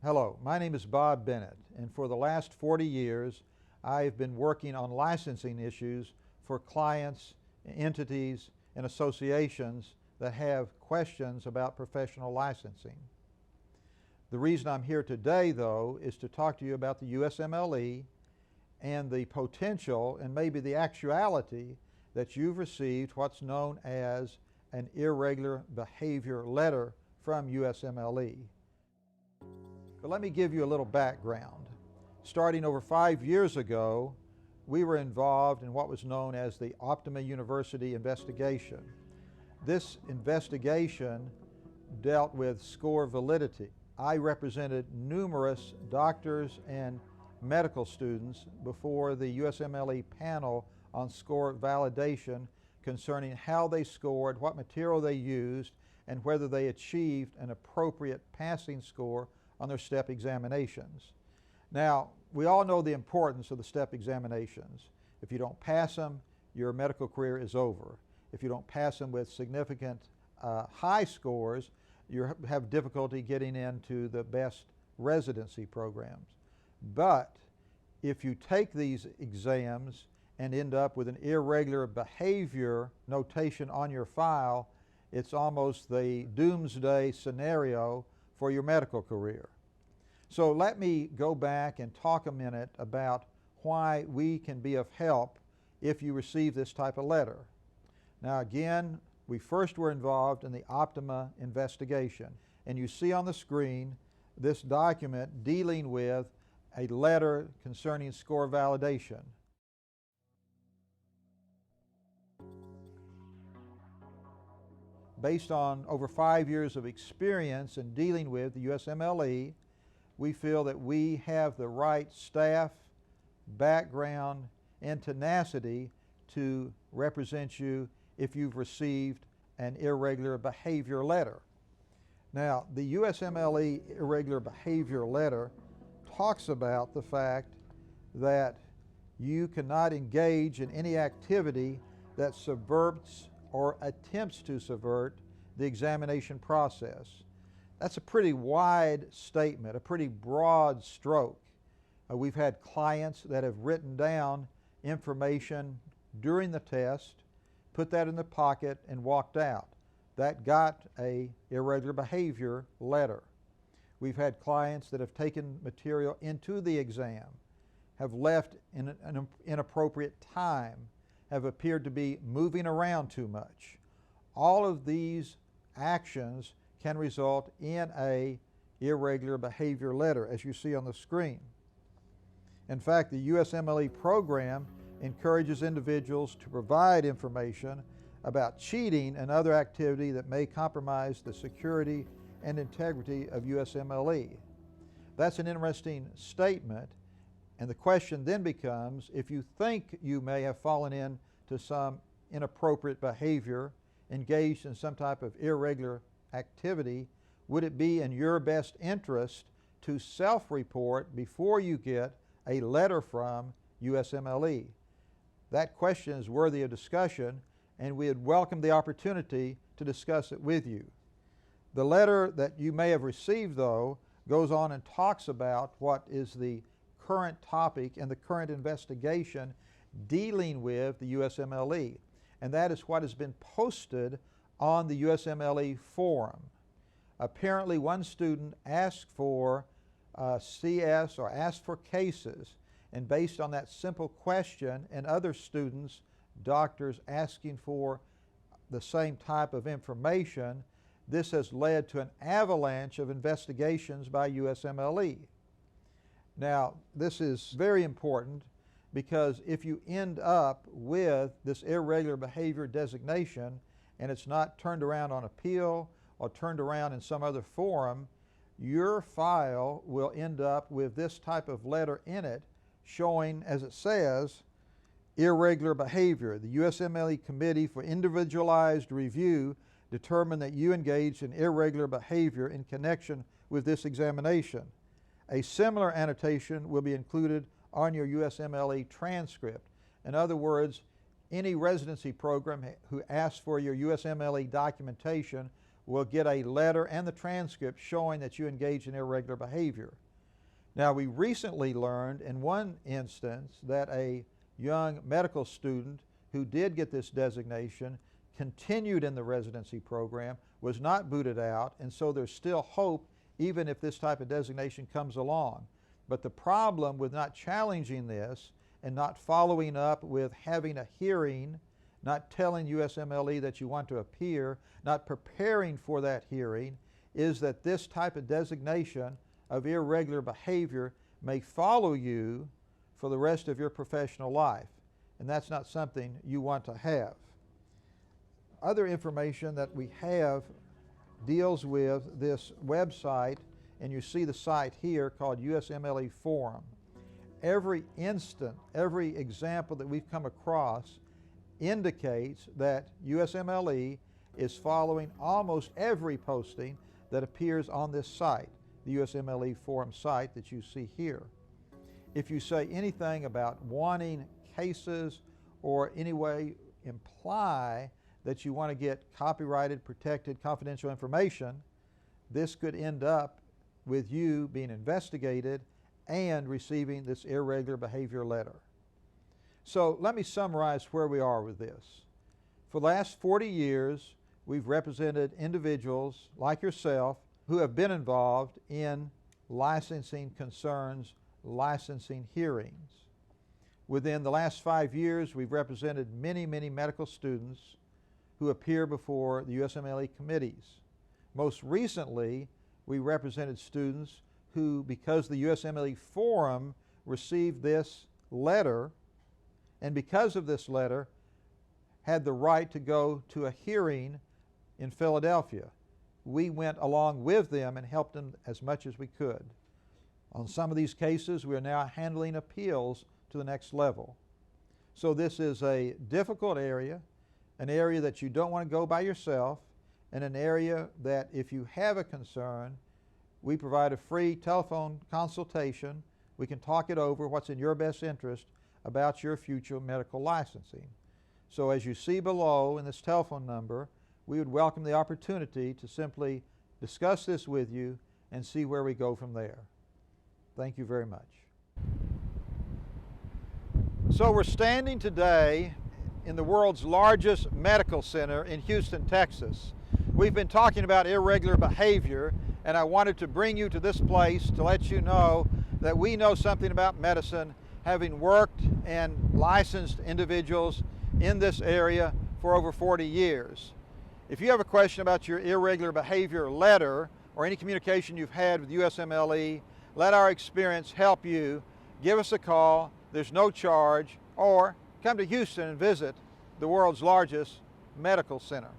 Hello, my name is Bob Bennett, and for the last 40 years I have been working on licensing issues for clients, entities, and associations that have questions about professional licensing. The reason I'm here today, though, is to talk to you about the USMLE and the potential and maybe the actuality that you've received what's known as an irregular behavior letter from USMLE. But let me give you a little background. Starting over 5 years ago, we were involved in what was known as the Optima University investigation. This investigation dealt with score validity. I represented numerous doctors and medical students before the USMLE panel on score validation concerning how they scored, what material they used, and whether they achieved an appropriate passing score on their step examinations. Now, we all know the importance of the step examinations. If you don't pass them, your medical career is over. If you don't pass them with significant high scores, you have difficulty getting into the best residency programs. But if you take these exams and end up with an irregular behavior notation on your file, it's almost the doomsday scenario for your medical career. So let me go back and talk a minute about why we can be of help if you receive this type of letter. Now again, we first were involved in the Optima investigation, and you see on the screen this document dealing with a letter concerning score validation. Based on over 5 years of experience in dealing with the USMLE, we feel that we have the right staff, background, and tenacity to represent you if you've received an irregular behavior letter. Now, the USMLE irregular behavior letter talks about the fact that you cannot engage in any activity that subverts or attempts to subvert the examination process. That's a pretty wide statement, a pretty broad stroke. We've had clients that have written down information during the test, put that in the pocket, and walked out. That got an irregular behavior letter. We've had clients that have taken material into the exam, have left in an inappropriate time, have appeared to be moving around too much. All of these actions can result in an irregular behavior letter, as you see on the screen. In fact, the USMLE program encourages individuals to provide information about cheating and other activity that may compromise the security and integrity of USMLE. That's an interesting statement, and the question then becomes, if you think you may have fallen into some inappropriate behavior, engaged in some type of irregular activity, would it be in your best interest to self-report before you get a letter from USMLE? That question is worthy of discussion, and we would welcome the opportunity to discuss it with you. The letter that you may have received, though, goes on and talks about what is the current topic and the current investigation dealing with the USMLE, and that is what has been posted on the USMLE forum. Apparently one student asked for CS, or asked for cases, and based on that simple question and other students, doctors, asking for the same type of information, this has led to an avalanche of investigations by USMLE. Now, this is very important because if you end up with this irregular behavior designation and it's not turned around on appeal or turned around in some other forum, your file will end up with this type of letter in it showing, as it says, irregular behavior. The USMLE Committee for Individualized Review determined that you engaged in irregular behavior in connection with this examination. A similar annotation will be included on your USMLE transcript. In other words, any residency program who asks for your USMLE documentation will get a letter and the transcript showing that you engaged in irregular behavior. Now, we recently learned in one instance that a young medical student who did get this designation continued in the residency program, was not booted out, and so there's still hope even if this type of designation comes along. But the problem with not challenging this and not following up with having a hearing, not telling USMLE that you want to appear, not preparing for that hearing, is that this type of designation of irregular behavior may follow you for the rest of your professional life. And that's not something you want to have. Other information that we have deals with this website, and you see the site here called USMLE Forum. Every example that we've come across indicates that USMLE is following almost every posting that appears on this site, the USMLE Forum site that you see here. If you say anything about wanting cases or any way imply that you want to get copyrighted, protected, confidential information, this could end up with you being investigated and receiving this irregular behavior letter. So let me summarize where we are with this. For the last 40 years, we've represented individuals like yourself who have been involved in licensing concerns, licensing hearings. Within the last 5 years, we've represented many medical students who appear before the USMLE committees. Most recently, we represented students who, because the USMLE Forum received this letter, and because of this letter, had the right to go to a hearing in Philadelphia. We went along with them and helped them as much as we could. On some of these cases, we are now handling appeals to the next level. So this is a difficult area, an area that you don't want to go by yourself, and an area that if you have a concern, we provide a free telephone consultation. We can talk it over, what's in your best interest about your future medical licensing. So as you see below in this telephone number, we would welcome the opportunity to simply discuss this with you and see where we go from there. Thank you very much. So we're standing today in the world's largest medical center in Houston, Texas. We've been talking about irregular behavior, and I wanted to bring you to this place to let you know that we know something about medicine, having worked and licensed individuals in this area for over 40 years. If you have a question about your irregular behavior letter or any communication you've had with USMLE, let our experience help you. Give us a call. There's no charge. Or come to Houston and visit the world's largest medical center.